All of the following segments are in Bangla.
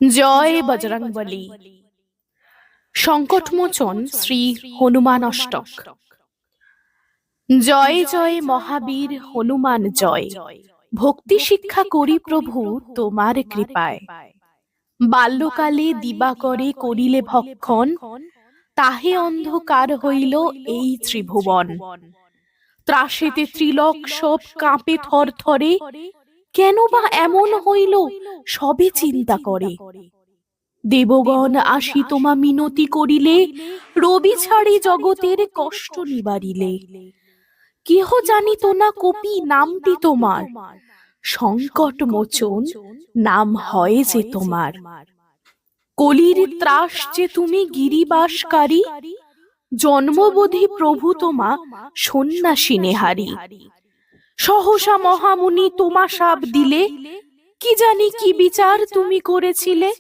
জয় বজরংবলী। সংকটমোচন শ্রী হনুমান অষ্টক। জয় জয় মহাবীর হনুমান জয়, ভক্তি শিক্ষা করি প্রভু তোমার কৃপায়। বাল্যকালে দিবাকরে করিলে ভক্ষণ, তাহে অন্ধকার হইল এই ত্রিভুবন। ত্রাসেতে ত্রিলোক সব কাঁপে থর থরে, কেন বা এমন হইল সবে চিন্তা করে। দেবগণ আসি তোমা মিনতি করিলে, রবি ছাড়ি জগতের কষ্ট নিবারিলে। কেহ জানিত না কপি নামটি তোমার, সংকট মোচন নাম হয় যে তোমার। কলির ত্রাস যে তুমি গিরিবাসকারী, জন্মবোধি প্রভু তোমা সন্ন্যাসী নেহারি। সহসা মহামুনি তোমা শাপ দিলে, কি জানি কি বিচার তুমি করেছিলে।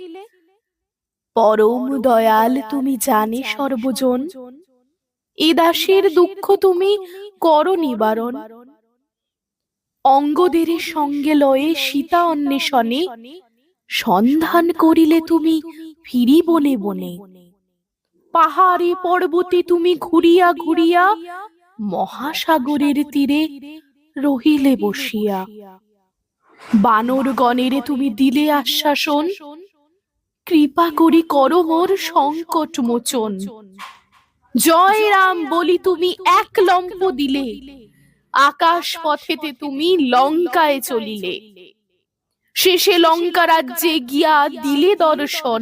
পরম দয়াল তুমি জানে সর্বজন, এ দাসের দুঃখ তুমি করো নিবারণ। অঙ্গদের সঙ্গে লয়ে সীতা অন্বেষণে, সন্ধান করিলে তুমি ফিরি বনে বনে। পাহাড়ে পর্বতে তুমি ঘুরিয়া ঘুরিয়া, মহাসাগরের তীরে রহিলে বসিয়া। বানরগণের তুমি দিলে আশ্বাসন, কৃপা করি করো মোর সংকট মোচন। জয় রাম বলি তুমি এক লম্প দিলে, আকাশ পথেতে তুমি লঙ্কায় চলিলে। শেষে লঙ্কা রাজ্যে গিয়া দিলে দর্শন,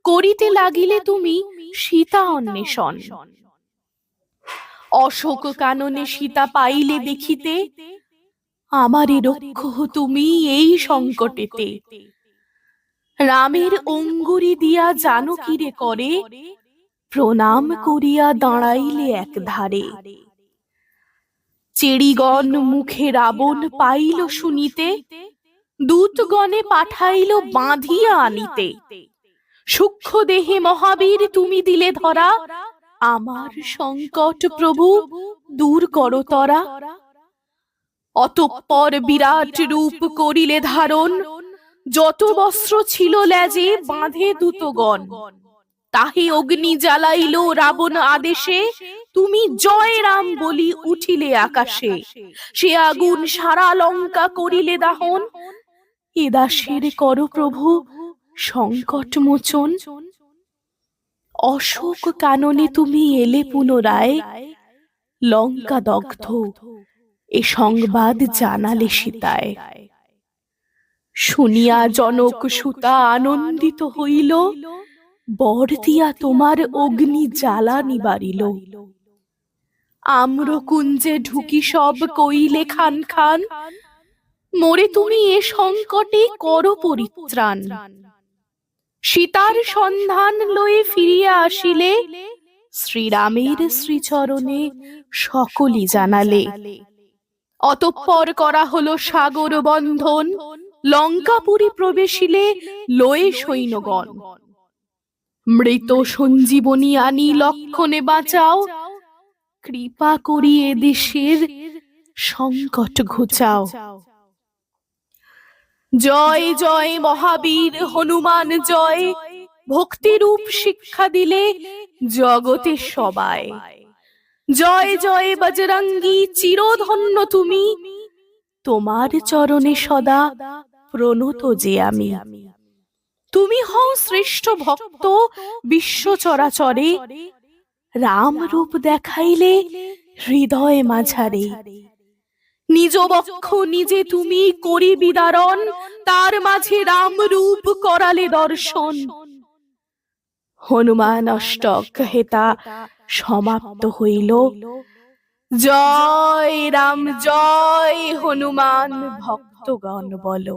করিতে লাগিলে তুমি সীতা অন্বেষণ। অশোক কাননে সীতা পাইলে দেখিতে, আমারে রক্ষহ তুমি এই সংকটেতে। রামের অঙ্গুরি দিয়া জানকীরে করে, প্রণাম করিয়া দাঁড়াইলে এক ধারে। চেড়িগণ মুখে রাবণ পাইল শুনিতে, দূতগণে পাঠাইল বাঁধিয়া আনিতে। সূক্ষ্ম দেহে মহাবীর তুমি দিলে ধরা, আমার সংকট প্রভু দূর করো তরা। অতঃপর বিরাট রূপ করিলে ধারণ, যত বস্ত্র ছিল লেজে বাঁধে দূতগণ। তাহে অগ্নি জ্বালাইল রাবণ আদেশে, তুমি জয় রাম বলি উঠিলে আকাশে। সে আগুন সারা লঙ্কা করিলে দাহন, এ দাসের কর প্রভু সংকট মোচন। অশোক কাননে তুমি এলে পুনরায়, লঙ্কা দগ্ধ এ সংবাদ জানালে সীতায়। শুনিয়া জনক সুতা আনন্দিত হইল, বর দিয়া তোমার অগ্নি জ্বালা নিবারিল। আম্রকুঞ্জে ঢুকি সব কইলে খান খান, মোরে তুমি এ সংকটে করো পরিত্রাণ। সীতার সন্ধান লয়ে ফিরিয়া আসিলে, শ্রীরামের শ্রীচরণে সকলি জানালে। অতঃপর করা হলো সাগর বন্ধন, লঙ্কাপুরী প্রবেশিলে লয়ে সৈন্যগণ। মৃত সঞ্জীবনী আনি লক্ষণে বাঁচাও, কৃপা করি এ দেশের সংকট ঘুচাও। জয় জয় মহাবীর হনুমান জয়, ভক্তিরূপ শিক্ষা দিলে জগতে সবাই। জয় জয় বজরঙ্গী চিরধন্য তুমি, তোমার চরণে সদা প্রণত যে আমি। তুমি হও শ্রেষ্ঠ ভক্ত বিশ্ব চরাচরে, রাম রূপ দেখাইলে হৃদয় মাঝারে। নিজ বক্ষ নিজে তুমি করি বিদারণ, তার মাঝে রাম রূপ করালে দর্শন। হনুমান অষ্টক হেতা সমাপ্ত হইল। জয় রাম জয় হনুমান ভক্তগণ বলো।